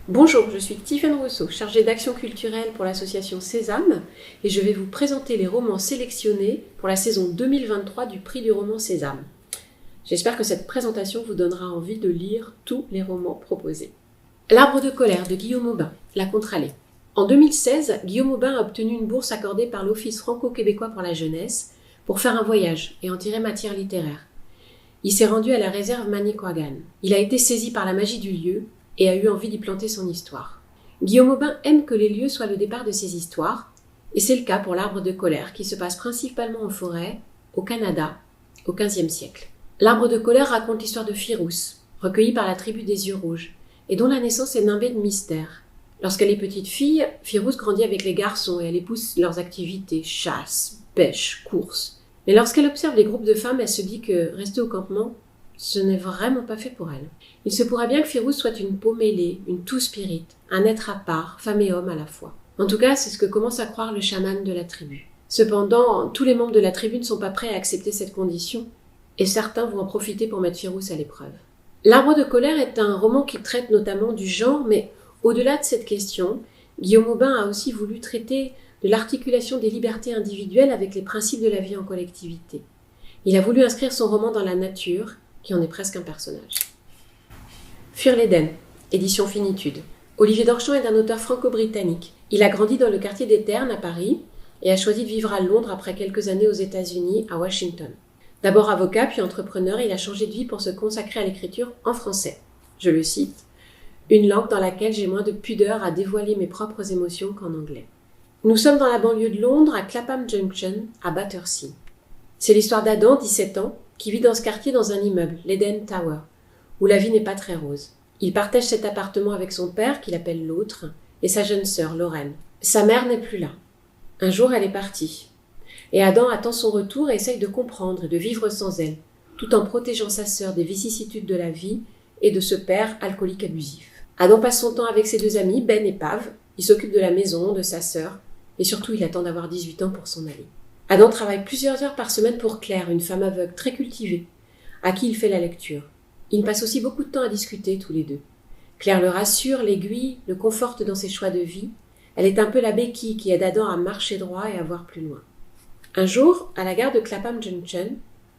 Bonjour, je suis Tiffaine Rousseau, chargée d'action culturelle pour l'association Sésame, et je vais vous présenter les romans sélectionnés pour la saison 2023 du prix du roman Sésame. J'espère que cette présentation vous donnera envie de lire tous les romans proposés. L'Arbre de colère de Guillaume Aubin, La Contre-allée. En 2016, Guillaume Aubin a obtenu une bourse accordée par l'Office franco-québécois pour la jeunesse pour faire un voyage et en tirer matière littéraire. Il s'est rendu à la réserve Manicouagan. Il a été saisi par la magie du lieu et a eu envie d'y planter son histoire. Guillaume Aubin aime que les lieux soient le départ de ses histoires, et c'est le cas pour l'Arbre de colère qui se passe principalement en forêt, au Canada, au XVe siècle. L'Arbre de colère raconte l'histoire de Phirouz, recueillie par la tribu des yeux rouges, et dont la naissance est nimbée de mystère. Lorsqu'elle est petite fille, Phirouz grandit avec les garçons et elle épouse leurs activités, chasse, pêche, course. Mais lorsqu'elle observe les groupes de femmes, elle se dit que rester au campement, ce n'est vraiment pas fait pour elle. Il se pourrait bien que Phirouz soit une peau mêlée, une two-spirit, un être à part, femme et homme à la fois. En tout cas, c'est ce que commence à croire le chaman de la tribu. Cependant, tous les membres de la tribu ne sont pas prêts à accepter cette condition, et certains vont en profiter pour mettre Phirouz à l'épreuve. L'Arbre de colère est un roman qui traite notamment du genre, mais au-delà de cette question, Guillaume Aubin a aussi voulu traiter de l'articulation des libertés individuelles avec les principes de la vie en collectivité. Il a voulu inscrire son roman dans la nature, qui en est presque un personnage. Fuir l'Éden, édition Finitude. Olivier Dorchamps est un auteur franco-britannique. Il a grandi dans le quartier des Ternes à Paris et a choisi de vivre à Londres après quelques années aux États-Unis, à Washington. D'abord avocat puis entrepreneur, il a changé de vie pour se consacrer à l'écriture en français. Je le cite, « Une langue dans laquelle j'ai moins de pudeur à dévoiler mes propres émotions qu'en anglais. » Nous sommes dans la banlieue de Londres, à Clapham Junction, à Battersea. C'est l'histoire d'Adam, 17 ans, qui vit dans ce quartier dans un immeuble, l'Eden Tower, où la vie n'est pas très rose. Il partage cet appartement avec son père, qu'il appelle l'autre, et sa jeune sœur, Lorraine. Sa mère n'est plus là. Un jour, elle est partie. Et Adam attend son retour et essaye de comprendre et de vivre sans elle, tout en protégeant sa sœur des vicissitudes de la vie et de ce père alcoolique abusif. Adam passe son temps avec ses deux amis, Ben et Pav. Il s'occupe de la maison, de sa sœur, et surtout, il attend d'avoir 18 ans pour s'en aller. Adam travaille plusieurs heures par semaine pour Claire, une femme aveugle très cultivée, à qui il fait la lecture. Ils passent aussi beaucoup de temps à discuter tous les deux. Claire le rassure, l'aiguille, le conforte dans ses choix de vie. Elle est un peu la béquille qui aide Adam à marcher droit et à voir plus loin. Un jour, à la gare de Clapham Junction,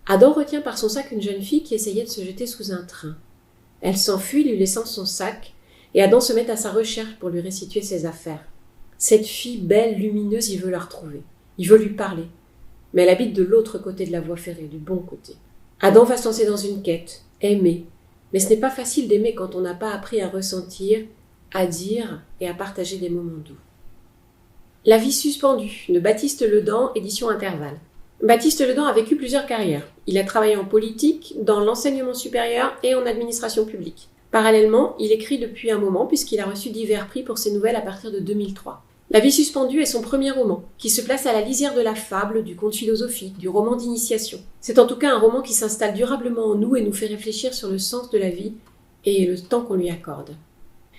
Adam retient par son sac une jeune fille qui essayait de se jeter sous un train. Elle s'enfuit, lui laissant son sac, et Adam se met à sa recherche pour lui restituer ses affaires. Cette fille belle, lumineuse, il veut la retrouver. Il veut lui parler. Mais elle habite de l'autre côté de la voie ferrée, du bon côté. Adam va se lancer dans une quête, aimer. Mais ce n'est pas facile d'aimer quand on n'a pas appris à ressentir, à dire et à partager des moments doux. La vie suspendue de Baptiste Ledan, édition Intervalle. Baptiste Ledan a vécu plusieurs carrières. Il a travaillé en politique, dans l'enseignement supérieur et en administration publique. Parallèlement, il écrit depuis un moment puisqu'il a reçu divers prix pour ses nouvelles à partir de 2003. La vie suspendue est son premier roman, qui se place à la lisière de la fable, du conte philosophique, du roman d'initiation. C'est en tout cas un roman qui s'installe durablement en nous et nous fait réfléchir sur le sens de la vie et le temps qu'on lui accorde.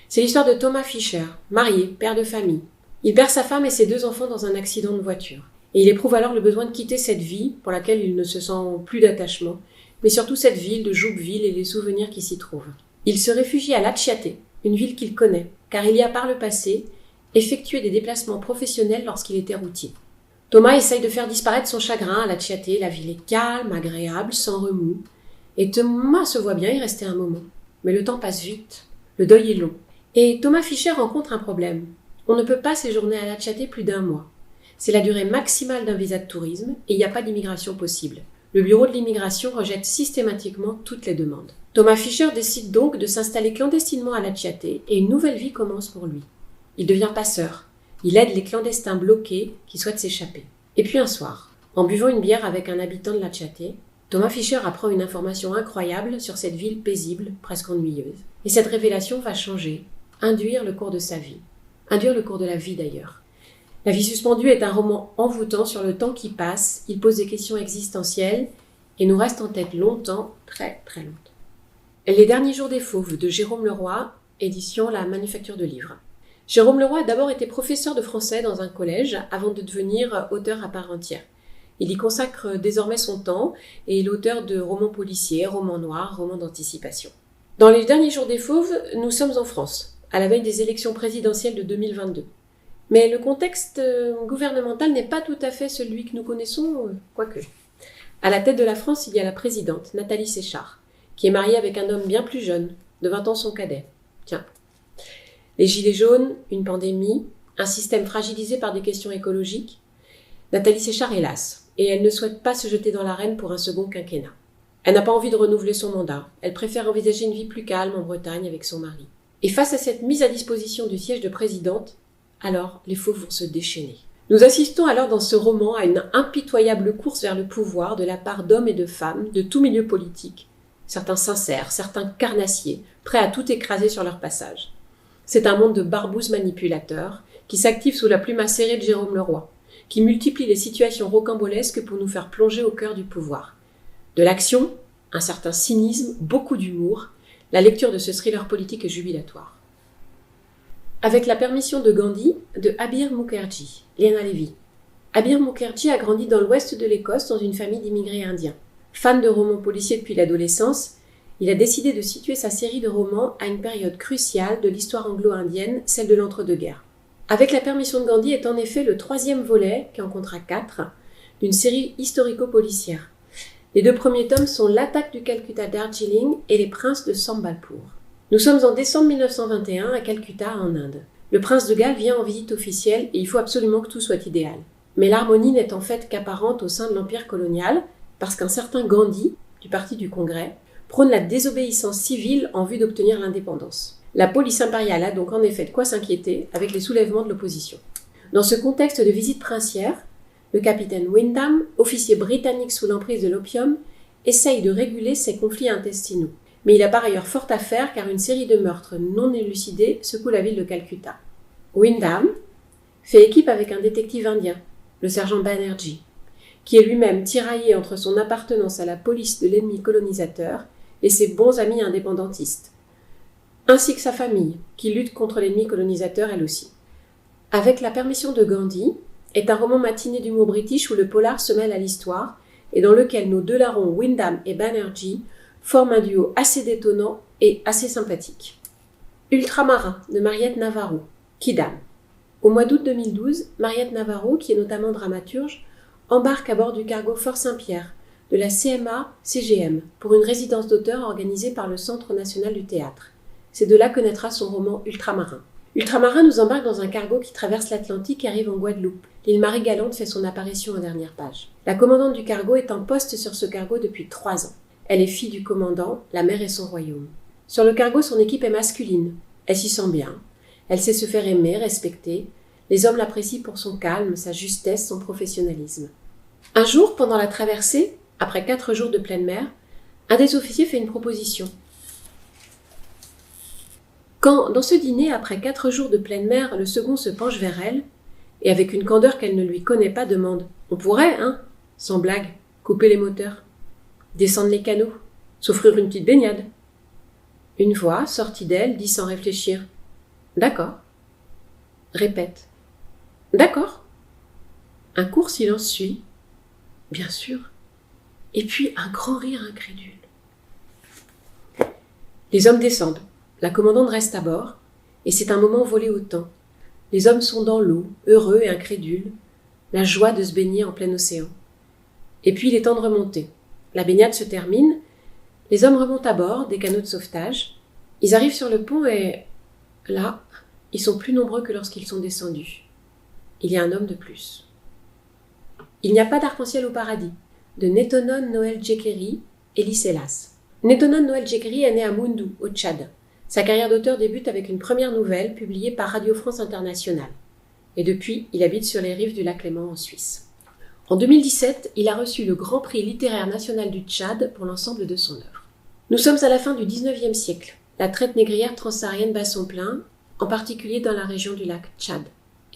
C'est l'histoire de Thomas Fischer, marié, père de famille. Il perd sa femme et ses deux enfants dans un accident de voiture. Et il éprouve alors le besoin de quitter cette vie, pour laquelle il ne se sent plus d'attachement, mais surtout cette ville de Joupville et les souvenirs qui s'y trouvent. Il se réfugie à Lachiaté, une ville qu'il connaît, car il y a par le passé effectué des déplacements professionnels lorsqu'il était routier. Thomas essaye de faire disparaître son chagrin à Lachiaté, la ville est calme, agréable, sans remous, et Thomas se voit bien y rester un moment. Mais le temps passe vite, le deuil est long. Et Thomas Fischer rencontre un problème. On ne peut pas séjourner à Lachiaté plus d'un mois. C'est la durée maximale d'un visa de tourisme et il n'y a pas d'immigration possible. Le bureau de l'immigration rejette systématiquement toutes les demandes. Thomas Fischer décide donc de s'installer clandestinement à Lachiaté et une nouvelle vie commence pour lui. Il devient passeur. Il aide les clandestins bloqués qui souhaitent s'échapper. Et puis un soir, en buvant une bière avec un habitant de Lachiaté, Thomas Fischer apprend une information incroyable sur cette ville paisible, presque ennuyeuse. Et cette révélation va changer, induire le cours de sa vie. Induire le cours de la vie d'ailleurs. La vie suspendue est un roman envoûtant sur le temps qui passe. Il pose des questions existentielles et nous reste en tête longtemps, très très longtemps. Les derniers jours des fauves de Jérôme Leroy, édition La Manufacture de Livres. Jérôme Leroy a d'abord été professeur de français dans un collège avant de devenir auteur à part entière. Il y consacre désormais son temps et est l'auteur de romans policiers, romans noirs, romans d'anticipation. Dans les derniers jours des Fauves, nous sommes en France, à la veille des élections présidentielles de 2022. Mais le contexte gouvernemental n'est pas tout à fait celui que nous connaissons, quoique. À la tête de la France, il y a la présidente, Nathalie Séchard, qui est mariée avec un homme bien plus jeune, de 20 ans son cadet. Tiens. Les gilets jaunes, une pandémie, un système fragilisé par des questions écologiques. Nathalie Séchard est lasse, et elle ne souhaite pas se jeter dans l'arène pour un second quinquennat. Elle n'a pas envie de renouveler son mandat, elle préfère envisager une vie plus calme en Bretagne avec son mari. Et face à cette mise à disposition du siège de présidente, alors les Fauves vont se déchaîner. Nous assistons alors dans ce roman à une impitoyable course vers le pouvoir de la part d'hommes et de femmes de tout milieu politique, certains sincères, certains carnassiers, prêts à tout écraser sur leur passage. C'est un monde de barbouzes manipulateurs qui s'active sous la plume acérée de Jérôme Leroy, qui multiplie les situations rocambolesques pour nous faire plonger au cœur du pouvoir. De l'action, un certain cynisme, beaucoup d'humour, la lecture de ce thriller politique est jubilatoire. Avec la permission de Gandhi, de Abir Mukherjee, Léna Lévy. Abir Mukherjee a grandi dans l'ouest de l'Écosse dans une famille d'immigrés indiens. Fan de romans policiers depuis l'adolescence, il a décidé de situer sa série de romans à une période cruciale de l'histoire anglo-indienne, celle de l'entre-deux-guerres. Avec la permission de Gandhi est en effet le 3e volet, qui en comptera 4, d'une série historico-policière. Les 2 premiers tomes sont L'attaque du Calcutta Darjeeling et Les princes de Sambalpur. Nous sommes en décembre 1921 à Calcutta, en Inde. Le prince de Galles vient en visite officielle et il faut absolument que tout soit idéal. Mais l'harmonie n'est en fait qu'apparente au sein de l'empire colonial, parce qu'un certain Gandhi, du parti du Congrès, prône la désobéissance civile en vue d'obtenir l'indépendance. La police impériale a donc en effet de quoi s'inquiéter avec les soulèvements de l'opposition. Dans ce contexte de visite princière, le capitaine Wyndham, officier britannique sous l'emprise de l'opium, essaye de réguler ses conflits intestinaux. Mais il a par ailleurs fort à faire car une série de meurtres non élucidés secoue la ville de Calcutta. Wyndham fait équipe avec un détective indien, le sergent Banerjee, qui est lui-même tiraillé entre son appartenance à la police de l'ennemi colonisateur et ses bons amis indépendantistes, ainsi que sa famille, qui lutte contre l'ennemi colonisateur elle aussi. Avec la permission de Gandhi est un roman matiné d'humour british où le polar se mêle à l'histoire et dans lequel nos 2 larrons Wyndham et Banerjee forment un duo assez détonnant et assez sympathique. Ultramarin de Mariette Navarro, Kidam. Au mois d'août 2012, Mariette Navarro, qui est notamment dramaturge, embarque à bord du cargo Fort Saint-Pierre de la CMA-CGM pour une résidence d'auteur organisée par le Centre national du théâtre. C'est de là que naîtra son roman Ultramarin. Ultramarin nous embarque dans un cargo qui traverse l'Atlantique et arrive en Guadeloupe. L'île Marie-Galante fait son apparition en dernière page. La commandante du cargo est en poste sur ce cargo depuis 3 ans. Elle est fille du commandant, la mer est son royaume. Sur le cargo, son équipe est masculine. Elle s'y sent bien. Elle sait se faire aimer, respecter. Les hommes l'apprécient pour son calme, sa justesse, son professionnalisme. Un jour, pendant la traversée, après 4 jours de pleine mer, un des officiers fait une proposition. Quand, dans ce dîner, après 4 jours de pleine mer, le second se penche vers elle, et avec une candeur qu'elle ne lui connaît pas, demande « On pourrait, hein, sans blague, couper les moteurs, descendre les canaux, s'offrir une petite baignade. » Une voix, sortie d'elle, dit sans réfléchir « D'accord. » Répète « D'accord. » Un court silence suit. « Bien sûr. » Et puis un grand rire incrédule. Les hommes descendent. La commandante reste à bord, et c'est un moment volé au temps. Les hommes sont dans l'eau, heureux et incrédules, la joie de se baigner en plein océan. Et puis il est temps de remonter. La baignade se termine, les hommes remontent à bord des canots de sauvetage. Ils arrivent sur le pont et, là, ils sont plus nombreux que lorsqu'ils sont descendus. Il y a un homme de plus. Il n'y a pas d'arc-en-ciel au paradis, de Netonon Noël Djekeri, Elie Hélas. Netonon Noël Djekeri est né à Moundou, au Tchad. Sa carrière d'auteur débute avec une première nouvelle publiée par Radio France Internationale. Et depuis, il habite sur les rives du lac Léman en Suisse. En 2017, il a reçu le Grand Prix littéraire national du Tchad pour l'ensemble de son œuvre. Nous sommes à la fin du XIXe siècle. La traite négrière transsaharienne bat son plein, en particulier dans la région du lac Tchad.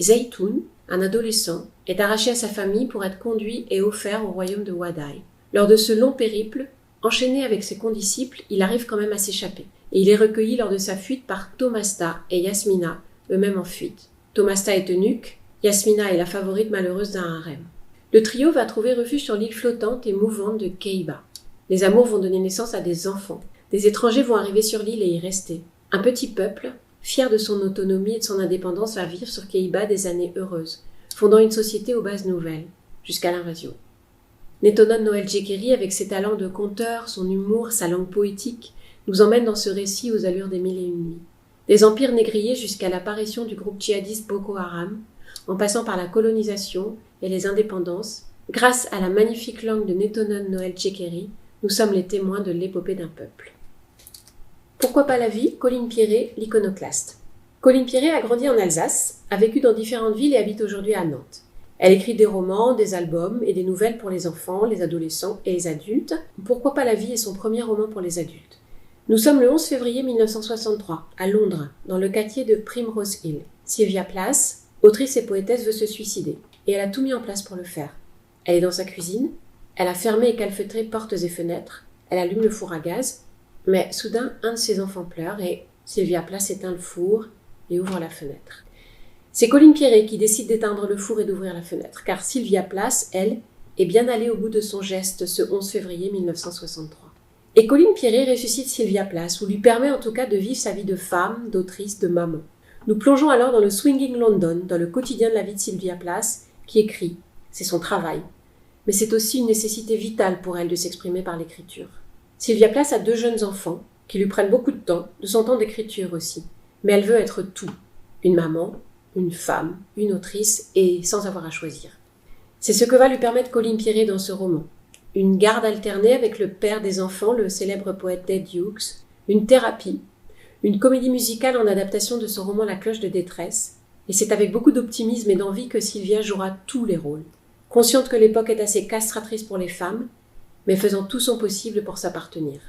Zeytoun, un adolescent, est arraché à sa famille pour être conduit et offert au royaume de Wadaï. Lors de ce long périple, enchaîné avec ses condisciples, il arrive quand même à s'échapper. Et il est recueilli lors de sa fuite par Tomasta et Yasmina, eux-mêmes en fuite. Tomasta est eunuque, Yasmina est la favorite malheureuse d'un harem. Le trio va trouver refuge sur l'île flottante et mouvante de Keiba. Les amours vont donner naissance à des enfants. Des étrangers vont arriver sur l'île et y rester. Un petit peuple, fier de son autonomie et de son indépendance, va vivre sur Keiba des années heureuses, fondant une société aux bases nouvelles, jusqu'à l'invasion. Netonon Noël Tchekeri, avec ses talents de conteur, son humour, sa langue poétique, nous emmène dans ce récit aux allures des mille et une nuits. Des empires négriers jusqu'à l'apparition du groupe djihadiste Boko Haram, en passant par la colonisation et les indépendances, grâce à la magnifique langue de Netonon Noël Tchekeri, nous sommes les témoins de l'épopée d'un peuple. Pourquoi pas la vie? Colline Pierret, l'iconoclaste. Colline Pierret a grandi en Alsace, a vécu dans différentes villes et habite aujourd'hui à Nantes. Elle écrit des romans, des albums et des nouvelles pour les enfants, les adolescents et les adultes. Pourquoi pas la vie est son premier roman pour les adultes. Nous sommes le 11 février 1963, à Londres, dans le quartier de Primrose Hill. Sylvia Plath, autrice et poétesse, veut se suicider, et elle a tout mis en place pour le faire. Elle est dans sa cuisine, elle a fermé et calfeutré portes et fenêtres, elle allume le four à gaz, mais soudain, un de ses enfants pleure et Sylvia Plath éteint le four et ouvre la fenêtre. C'est Colline Pierret qui décide d'éteindre le four et d'ouvrir la fenêtre, car Sylvia Plath, elle, est bien allée au bout de son geste ce 11 février 1963. Et Colline Pierret ressuscite Sylvia Plath, ou lui permet en tout cas de vivre sa vie de femme, d'autrice, de maman. Nous plongeons alors dans le swinging London, dans le quotidien de la vie de Sylvia Plath, qui écrit. C'est son travail. Mais c'est aussi une nécessité vitale pour elle de s'exprimer par l'écriture. Sylvia Plath a 2 jeunes enfants, qui lui prennent beaucoup de son temps d'écriture aussi. Mais elle veut être tout. Une maman, une femme, une autrice, et sans avoir à choisir. C'est ce que va lui permettre Colline Pierret dans ce roman. Une garde alternée avec le père des enfants, le célèbre poète Ted Hughes, une thérapie, une comédie musicale en adaptation de son roman La cloche de détresse, et c'est avec beaucoup d'optimisme et d'envie que Sylvia jouera tous les rôles, consciente que l'époque est assez castratrice pour les femmes, mais faisant tout son possible pour s'appartenir.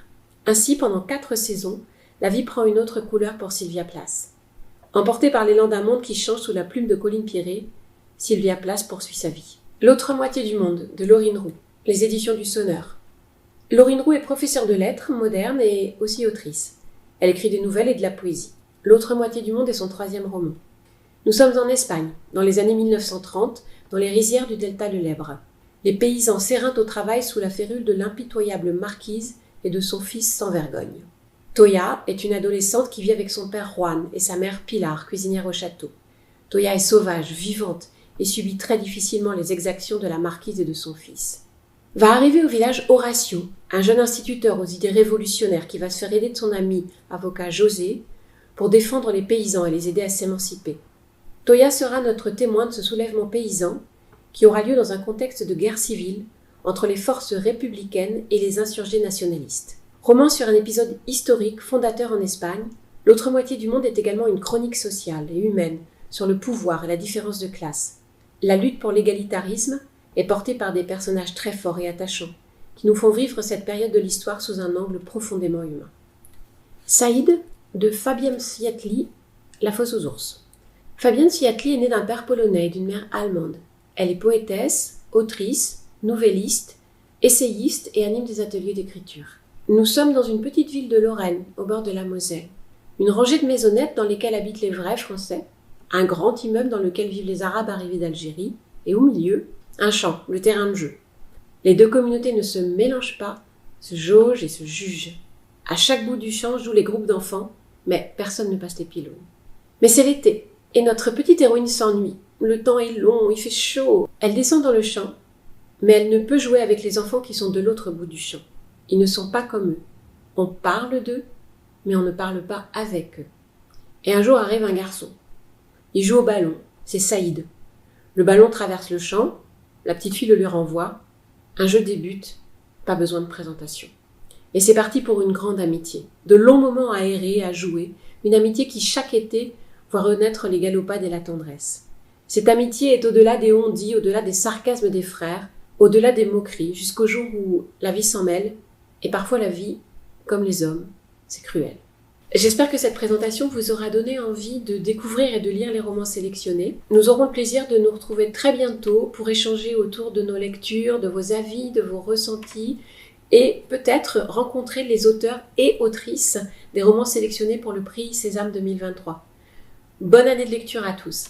Ainsi, pendant 4 saisons, la vie prend une autre couleur pour Sylvia Plath. Emportée par l'élan d'un monde qui change sous la plume de Colline Pierret, Sylvia Plath poursuit sa vie. L'autre moitié du monde, de Laurine Roux, les éditions du Sonneur. Laurine Roux est professeure de lettres, moderne et aussi autrice. Elle écrit des nouvelles et de la poésie. L'autre moitié du monde est son 3e roman. Nous sommes en Espagne, dans les années 1930, dans les rizières du delta de l'Èbre. Les paysans s'éreintent au travail sous la férule de l'impitoyable marquise et de son fils sans vergogne. Toya est une adolescente qui vit avec son père Juan et sa mère Pilar, cuisinière au château. Toya est sauvage, vivante et subit très difficilement les exactions de la marquise et de son fils. Va arriver au village Horacio, un jeune instituteur aux idées révolutionnaires qui va se faire aider de son ami, avocat José, pour défendre les paysans et les aider à s'émanciper. Toya sera notre témoin de ce soulèvement paysan qui aura lieu dans un contexte de guerre civile entre les forces républicaines et les insurgés nationalistes. Roman sur un épisode historique fondateur en Espagne, L'autre moitié du monde est également une chronique sociale et humaine sur le pouvoir et la différence de classe. La lutte pour l'égalitarisme est portée par des personnages très forts et attachants, qui nous font vivre cette période de l'histoire sous un angle profondément humain. Saïd, de Fabienne Sziatli, La fosse aux ours. Fabienne Sziatli est née d'un père polonais et d'une mère allemande. Elle est poétesse, autrice, nouvelliste, essayiste et anime des ateliers d'écriture. Nous sommes dans une petite ville de Lorraine, au bord de la Moselle. Une rangée de maisonnettes dans lesquelles habitent les vrais Français, un grand immeuble dans lequel vivent les Arabes arrivés d'Algérie, et au milieu, un champ, le terrain de jeu. Les 2 communautés ne se mélangent pas, se jaugent et se jugent. À chaque bout du champ jouent les groupes d'enfants, mais personne ne passe les pylônes. Mais c'est l'été, et notre petite héroïne s'ennuie. Le temps est long, il fait chaud. Elle descend dans le champ, mais elle ne peut jouer avec les enfants qui sont de l'autre bout du champ. Ils ne sont pas comme eux. On parle d'eux, mais on ne parle pas avec eux. Et un jour arrive un garçon. Il joue au ballon, c'est Saïd. Le ballon traverse le champ, la petite fille le lui renvoie. Un jeu débute, pas besoin de présentation. Et c'est parti pour une grande amitié. De longs moments à errer, à jouer. Une amitié qui, chaque été, voit renaître les galopades et la tendresse. Cette amitié est au-delà des on-dit, au-delà des sarcasmes des frères, au-delà des moqueries, jusqu'au jour où la vie s'en mêle, et parfois la vie, comme les hommes, c'est cruel. J'espère que cette présentation vous aura donné envie de découvrir et de lire les romans sélectionnés. Nous aurons le plaisir de nous retrouver très bientôt pour échanger autour de nos lectures, de vos avis, de vos ressentis, et peut-être rencontrer les auteurs et autrices des romans sélectionnés pour le prix Sésame 2023. Bonne année de lecture à tous!